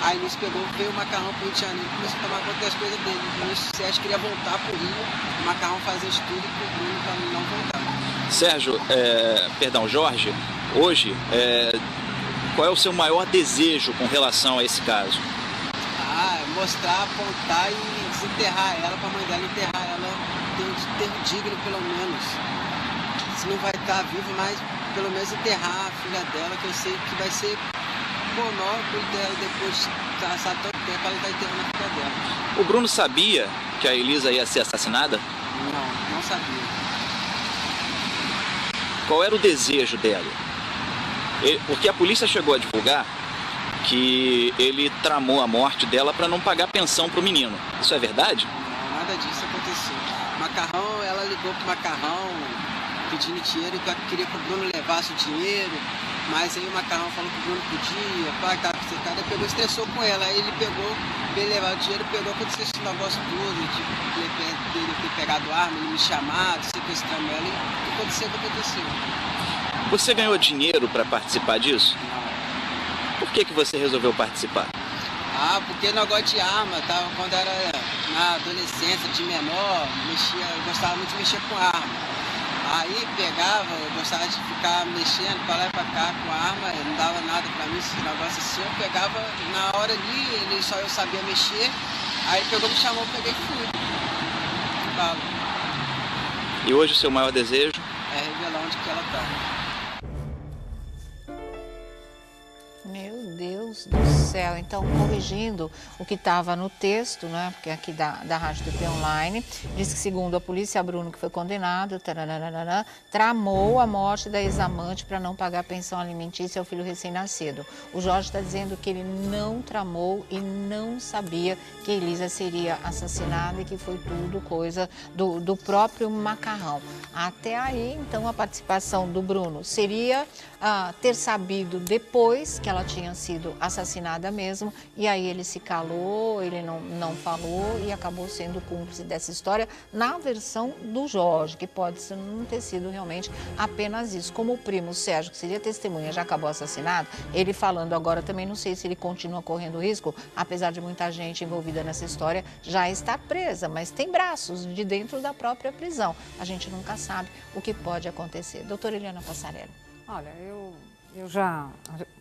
Aí nisso veio o Macarrão pro Rio de Janeiro e começou a tomar conta das coisas dele. Então o Sérgio queria voltar pro Rio, o Macarrão fazer estudo pro Bruno pra não voltar. Sérgio, Jorge, hoje, qual é o seu maior desejo com relação a esse caso? Mostrar, apontar e desenterrar ela, pra mãe dela enterrar ela, ter um enterro digno pelo menos. Se não vai estar vivo, mas pelo menos enterrar a filha dela, que eu sei que vai ser monóculo dela depois de passar tanto tempo, ela tá enterrando a filha dela. O Bruno sabia que a Elisa ia ser assassinada? Não sabia. Qual era o desejo dela? Porque a polícia chegou a divulgar que ele tramou a morte dela para não pagar pensão pro menino. Isso é verdade? Não, nada disso aconteceu. Macarrão, ela ligou pro Macarrão pedindo dinheiro, que queria que o Bruno levasse o dinheiro, mas aí o Macarrão falou que o Bruno podia, pai, tava secado, aí pegou, estressou com ela, aí ele pegou, pra ele levar o dinheiro, aconteceu esse negócio todo, de ele ter pegado arma, ele me chamado, sequestrando ela, e o que aconteceu, Você ganhou dinheiro para participar disso? Não. Por que você resolveu participar? Porque negócio de arma, quando era na adolescência, de menor, eu gostava muito de mexer com arma. Aí pegava, eu gostava de ficar mexendo pra lá e pra cá com arma, não dava nada pra mim, esse negócio assim, eu pegava na hora ali, só eu sabia mexer, aí pegou, me chamou, eu peguei e fui. E hoje o seu maior desejo? É revelar onde que ela tá. Meu Deus do céu, então corrigindo o que estava no texto, né, porque aqui da Rádio TP Online, diz que segundo a polícia, Bruno, que foi condenado, tramou a morte da ex-amante para não pagar pensão alimentícia ao filho recém-nascido. O Jorge está dizendo que ele não tramou e não sabia que Elisa seria assassinada e que foi tudo coisa do próprio Macarrão. Até aí, então, a participação do Bruno seria ter sabido depois que ela tinha sido assassinada mesmo, e aí ele se calou, ele não falou e acabou sendo cúmplice dessa história na versão do Jorge, que pode não ter sido realmente apenas isso. Como o primo Sérgio, que seria testemunha, já acabou assassinado, ele falando agora também, não sei se ele continua correndo risco, apesar de muita gente envolvida nessa história já estar presa, mas tem braços de dentro da própria prisão. A gente nunca sabe o que pode acontecer. Doutora Eliana Passarelli. Olha, eu já,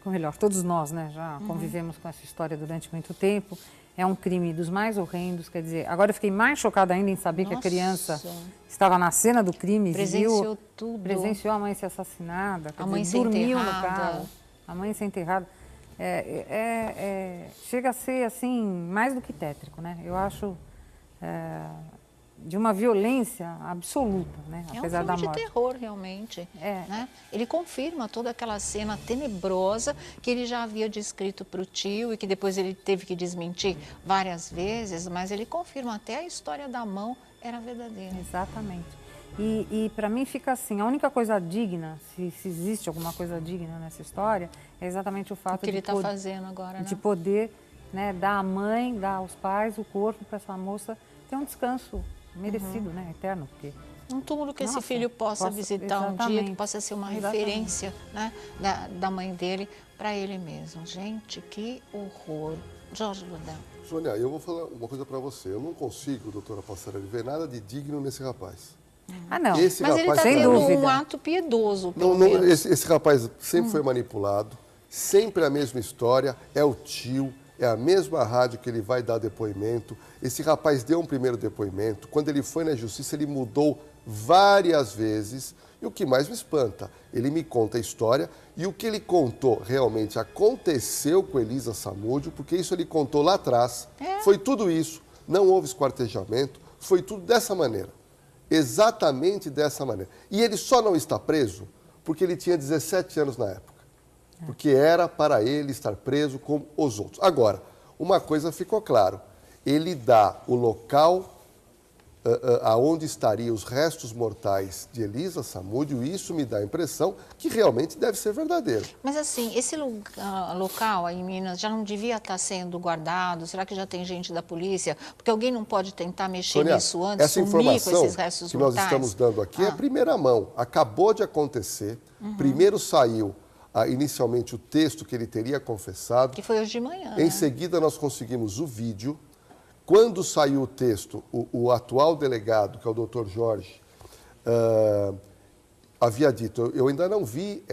ou melhor, todos nós, né, já convivemos com essa história durante muito tempo. É um crime dos mais horrendos, quer dizer, agora eu fiquei mais chocada ainda em saber que a criança estava na cena do crime, presenciou tudo. Presenciou a mãe ser assassinada, a mãe ser dormiu enterrada. no carro, a mãe ser enterrada. Chega a ser, assim, mais do que tétrico, né? Eu acho de uma violência absoluta, né? Apesar da morte. É um filme de terror, realmente. Né? Ele confirma toda aquela cena tenebrosa que ele já havia descrito para o tio e que depois ele teve que desmentir várias vezes, mas ele confirma até a história da mão era verdadeira. Exatamente. E para mim fica assim, a única coisa digna, se existe alguma coisa digna nessa história, é exatamente o fato que ele está fazendo agora, de poder, né, dar à mãe, dar aos pais o corpo para essa moça ter um descanso merecido, né, eterno, porque um túmulo que esse filho possa visitar um dia, que possa ser uma referência, né, da mãe dele para ele mesmo. Gente, que horror. Jorge Lundão. Sônia, eu vou falar uma coisa para você. Eu não consigo, doutora Passarelli, ver nada de digno nesse rapaz. Não. Esse mas rapaz, ele está tendo um ato piedoso, pelo menos. Esse rapaz sempre foi manipulado, sempre a mesma história, é o tio, é a mesma rádio que ele vai dar depoimento. Esse rapaz deu um primeiro depoimento. Quando ele foi na justiça, ele mudou várias vezes. E o que mais me espanta, ele me conta a história e o que ele contou realmente aconteceu com Elisa Samúdio, porque isso ele contou lá atrás. Foi tudo isso, não houve esquartejamento, foi tudo dessa maneira. Exatamente dessa maneira. E ele só não está preso porque ele tinha 17 anos na época. Porque era para ele estar preso como os outros. Agora, uma coisa ficou claro, ele dá o local aonde estariam os restos mortais de Elisa Samúdio, e isso me dá a impressão que realmente deve ser verdadeiro. Mas assim, esse local aí em Minas já não devia estar sendo guardado? Será que já tem gente da polícia? Porque alguém não pode tentar mexer nisso antes, essa informação com esses restos que nós mortais? estamos dando aqui é primeira mão. Acabou de acontecer, primeiro saiu inicialmente o texto que ele teria confessado. Que foi hoje de manhã. Em seguida, nós conseguimos o vídeo. Quando saiu o texto, o atual delegado, que é o Dr. Jorge, havia dito, eu ainda não vi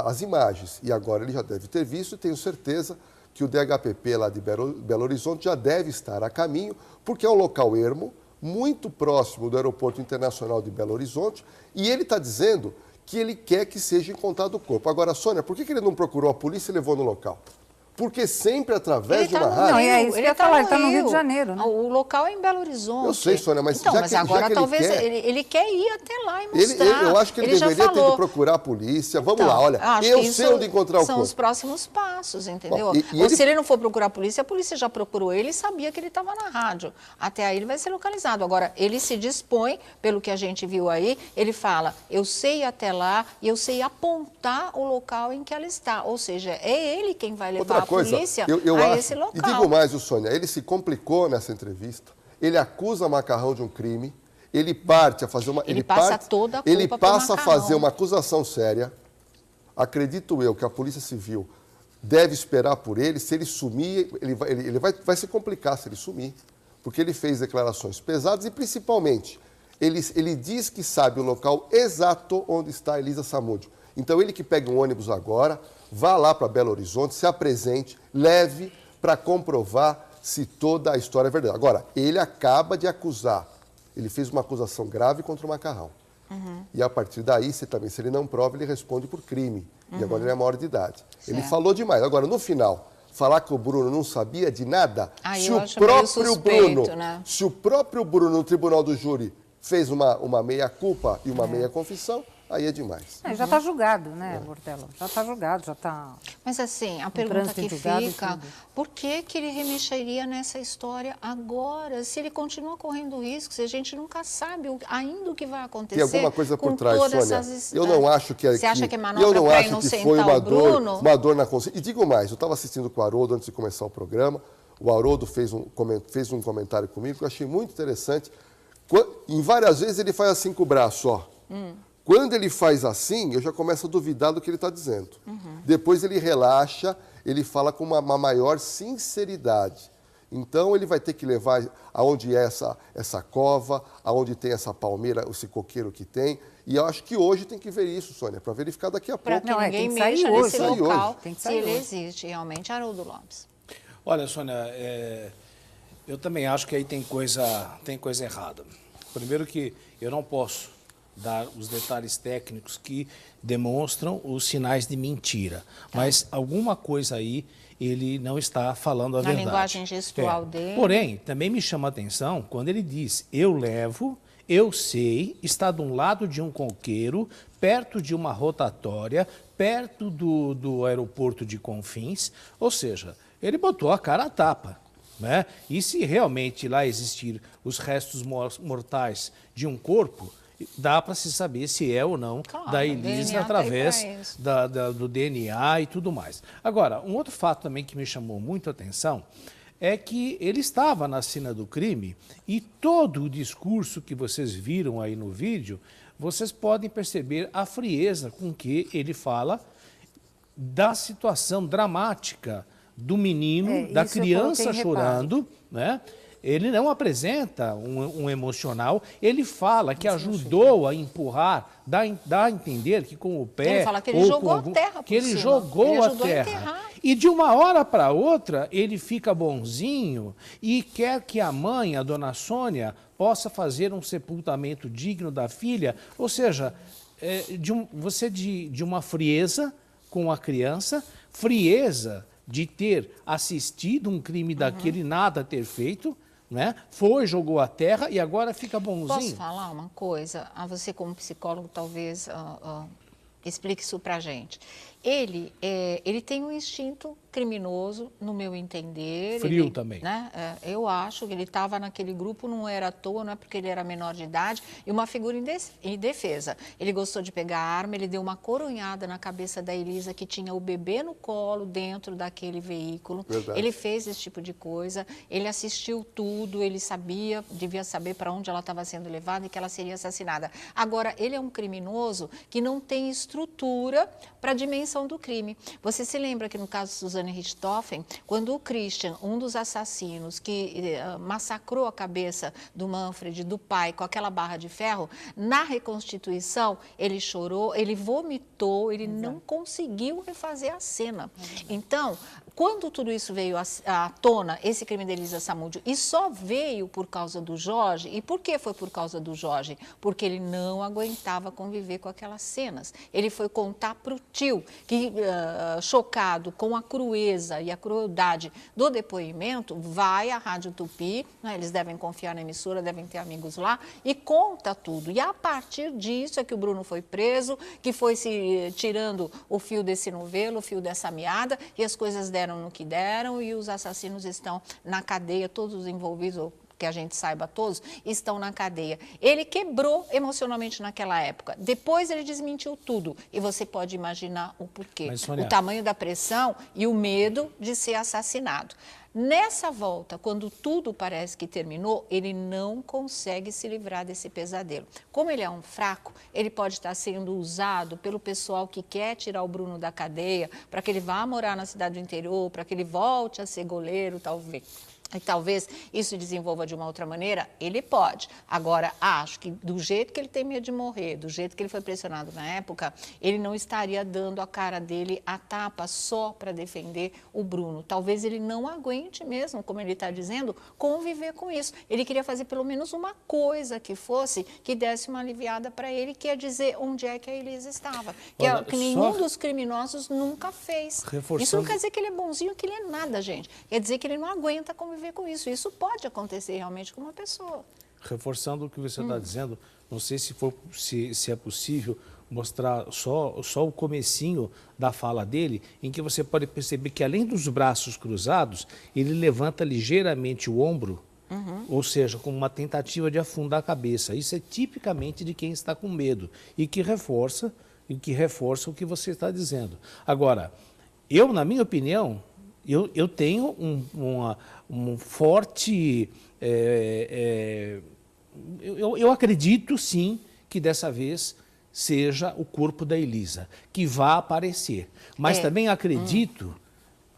as imagens, e agora ele já deve ter visto, e tenho certeza que o DHPP lá de Belo Horizonte já deve estar a caminho, porque é um local ermo, muito próximo do Aeroporto Internacional de Belo Horizonte, e ele está dizendo que ele quer que seja encontrado o corpo. Agora, Sônia, por que ele não procurou a polícia e levou no local? Porque sempre através de uma rádio... Não, é isso que eu ia falar, ele está no Rio de Janeiro, né? O local é em Belo Horizonte. Eu sei, Sônia, mas então, mas agora talvez ele quer ir até lá e mostrar. Eu acho que ele deveria ter que procurar a polícia. Vamos lá, olha, eu sei onde encontrar o corpo. São os próximos passos, entendeu? Bom, Ou se ele não for procurar a polícia já procurou ele e sabia que ele estava na rádio. Até aí ele vai ser localizado. Agora, ele se dispõe, pelo que a gente viu aí, ele fala, eu sei ir até lá e eu sei apontar o local em que ela está. Ou seja, é ele quem vai levar a polícia a esse local. E digo mais, Sônia, ele se complicou nessa entrevista, ele acusa Macarrão de um crime, ele parte a fazer uma... Ele passa a fazer uma acusação séria. Acredito eu que a Polícia Civil deve esperar por ele. Se ele sumir, ele vai se complicar se ele sumir, porque ele fez declarações pesadas e, principalmente, ele diz que sabe o local exato onde está a Elisa Samúdio. Então, ele que pega um ônibus agora, vá lá para Belo Horizonte, se apresente, leve para comprovar se toda a história é verdade. Agora, ele acaba de acusar, ele fez uma acusação grave contra o Macarrão. E a partir daí, se ele não prova, ele responde por crime. E agora ele é maior de idade. Certo. Ele falou demais. Agora, no final, falar que o Bruno não sabia de nada, se o próprio Bruno, no tribunal do júri, fez uma meia-culpa e uma meia-confissão, aí é demais. Já está julgado, né, Bortella? Já está julgado, já está... Mas assim, a pergunta que fica, por que ele remexeria nessa história agora? Se ele continua correndo risco, se a gente nunca sabe ainda o que vai acontecer. Tem alguma coisa por trás, Sônia? Eu não acho que... Você acha que é manobra para inocentar o Bruno? Uma dor na consciência. E digo mais, eu estava assistindo com o Haroldo antes de começar o programa, o Haroldo fez um comentário comigo que eu achei muito interessante. Em várias vezes ele faz assim com o braço, ó. Quando ele faz assim, eu já começo a duvidar do que ele está dizendo. Depois ele relaxa, ele fala com uma maior sinceridade. Então ele vai ter que levar aonde é essa cova, aonde tem essa palmeira, esse coqueiro que tem. E eu acho que hoje tem que ver isso, Sônia, para verificar daqui a pouco. Para que ninguém mexa nesse local, se ele existe realmente. Haroldo Lopes. Olha, Sônia, eu também acho que aí tem coisa errada. Primeiro que eu não posso dar os detalhes técnicos que demonstram os sinais de mentira. Mas alguma coisa aí ele não está falando a verdade. Na linguagem gestual dele. Porém, também me chama a atenção quando ele diz, eu levo, eu sei, está de um lado de um coqueiro, perto de uma rotatória, perto do aeroporto de Confins, ou seja, ele botou a cara a tapa. Né? E se realmente lá existir os restos mortais de um corpo, dá para se saber se é ou não da Elisa através do DNA e tudo mais. Agora, um outro fato também que me chamou muito a atenção é que ele estava na cena do crime e todo o discurso que vocês viram aí no vídeo, vocês podem perceber a frieza com que ele fala da situação dramática do menino, da criança chorando, né? Ele não apresenta um emocional, ele fala que ajudou a empurrar, dá a entender que com o pé... Ele fala que ele jogou a terra por cima. Ele jogou a terra. E de uma hora para outra, ele fica bonzinho e quer que a mãe, a dona Sônia, possa fazer um sepultamento digno da filha. Ou seja, você de uma frieza com a criança, frieza de ter assistido um crime daquele, nada ter feito, né? Jogou a terra e agora fica bonzinho. Posso falar uma coisa? Você como psicólogo talvez explique isso pra gente. Ele tem um instinto criminoso, no meu entender. Frio também. Né? Eu acho que ele estava naquele grupo, não era à toa, não é porque ele era menor de idade, e uma figura indefesa. Ele gostou de pegar a arma, ele deu uma coronhada na cabeça da Elisa, que tinha o bebê no colo dentro daquele veículo. Verdade. Ele fez esse tipo de coisa, ele assistiu tudo, ele devia saber para onde ela estava sendo levada e que ela seria assassinada. Agora, ele é um criminoso que não tem estrutura para a dimensão consumação do crime. Você se lembra que no caso de Suzane Richthofen, quando o Christian, um dos assassinos que massacrou a cabeça do Manfred, do pai, com aquela barra de ferro, na reconstituição, ele chorou, ele vomitou, ele não conseguiu refazer a cena. Então, quando tudo isso veio à tona, esse crime da Elisa Samúdio, e só veio por causa do Jorge, e por que foi por causa do Jorge? Porque ele não aguentava conviver com aquelas cenas. Ele foi contar para o tio, que chocado com a crueza e a crueldade do depoimento, vai à Rádio Tupi, né, eles devem confiar na emissora, devem ter amigos lá, e conta tudo. E a partir disso é que o Bruno foi preso, que foi se tirando o fio desse novelo, o fio dessa meada, e as coisas deram no que deram, e os assassinos estão na cadeia, todos os envolvidos, ou que a gente saiba todos, estão na cadeia. Ele quebrou emocionalmente naquela época. Depois ele desmentiu tudo. E você pode imaginar o porquê. Mas, Sônia, o tamanho da pressão e o medo de ser assassinado. Nessa volta, quando tudo parece que terminou, ele não consegue se livrar desse pesadelo. Como ele é um fraco, ele pode estar sendo usado pelo pessoal que quer tirar o Bruno da cadeia, para que ele vá morar na cidade do interior, para que ele volte a ser goleiro, talvez. E talvez isso desenvolva de uma outra maneira, ele pode. Agora, acho que do jeito que ele tem medo de morrer, do jeito que ele foi pressionado na época, ele não estaria dando a cara dele a tapa só para defender o Bruno. Talvez ele não aguente mesmo, como ele está dizendo, conviver com isso. Ele queria fazer pelo menos uma coisa que fosse, que desse uma aliviada para ele, que é dizer onde é que a Elisa estava. Que nenhum dos criminosos nunca fez. Isso não quer dizer que ele é bonzinho, que ele é nada, gente. Quer dizer que ele não aguenta conviver com isso. Isso pode acontecer realmente com uma pessoa. Reforçando o que você está dizendo, não sei se é possível mostrar só o comecinho da fala dele, em que você pode perceber que além dos braços cruzados, ele levanta ligeiramente o ombro, ou seja, como uma tentativa de afundar a cabeça. Isso é tipicamente de quem está com medo e que reforça o que você está dizendo. Agora, eu, na minha opinião, eu tenho um forte... eu acredito, sim, que dessa vez seja o corpo da Elisa, que vai aparecer. Mas também acredito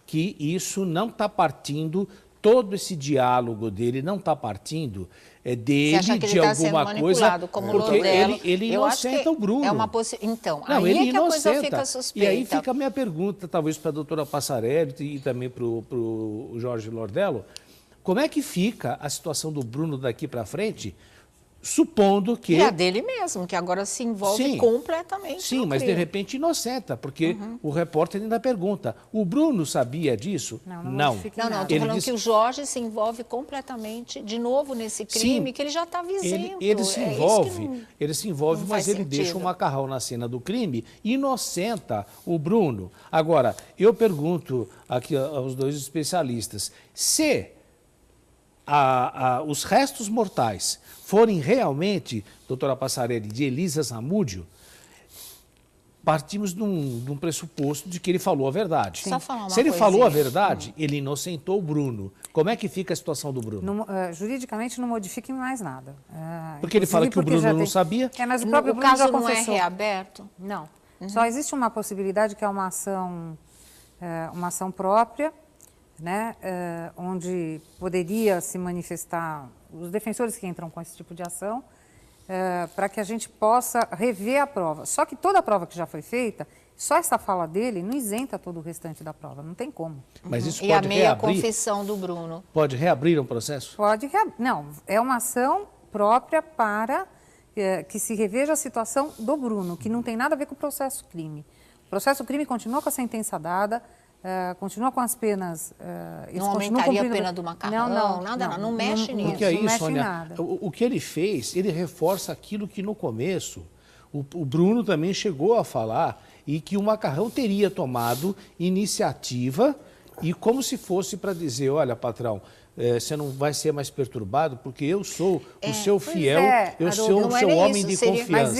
que isso não está partindo, todo esse diálogo dele não está partindo dele de alguma coisa, como porque ele inocenta o Bruno. É uma Então, não, aí ele é que a coisa fica suspeita. E aí fica a minha pergunta, talvez para a doutora Passarelli e também para o Jorge Lordello, como é que fica a situação do Bruno daqui para frente, supondo que... E a dele mesmo, que agora se envolve completamente. Sim, mas de repente inocenta, porque o repórter ainda pergunta, o Bruno sabia disso? Não. Estou falando que o Jorge se envolve completamente, de novo, nesse crime, que ele já está visando. Ele se envolve, mas ele deixa o macarrão na cena do crime e inocenta o Bruno. Agora, eu pergunto aqui aos dois especialistas, se os restos mortais forem realmente, doutora Passarelli, de Elisa Samúdio, partimos de um pressuposto de que ele falou a verdade. Se ele falou a verdade, ele inocentou o Bruno. Como é que fica a situação do Bruno? Juridicamente não modifica em mais nada. Porque ele fala que o Bruno não sabia. Mas o próprio Bruno caso já não confessou. É reaberto? Não. Só existe uma possibilidade que é uma ação própria, né, onde poderia se manifestar os defensores que entram com esse tipo de ação, para que a gente possa rever a prova. Só que toda a prova que já foi feita, só essa fala dele não isenta todo o restante da prova, não tem como. Mas isso pode reabrir? E a meia confissão do Bruno? Pode reabrir um processo? Pode reabrir. Não, é uma ação própria para que se reveja a situação do Bruno, que não tem nada a ver com o processo crime. O processo crime continua com a sentença dada, continua com as penas... não aumentaria a pena do macarrão? Não mexe nisso. Porque aí, Sônia, o que ele fez, ele reforça aquilo que no começo o Bruno também chegou a falar e que o macarrão teria tomado iniciativa e como se fosse para dizer, olha, patrão, você não vai ser mais perturbado porque eu sou o seu fiel, eu sou o seu homem de confiança.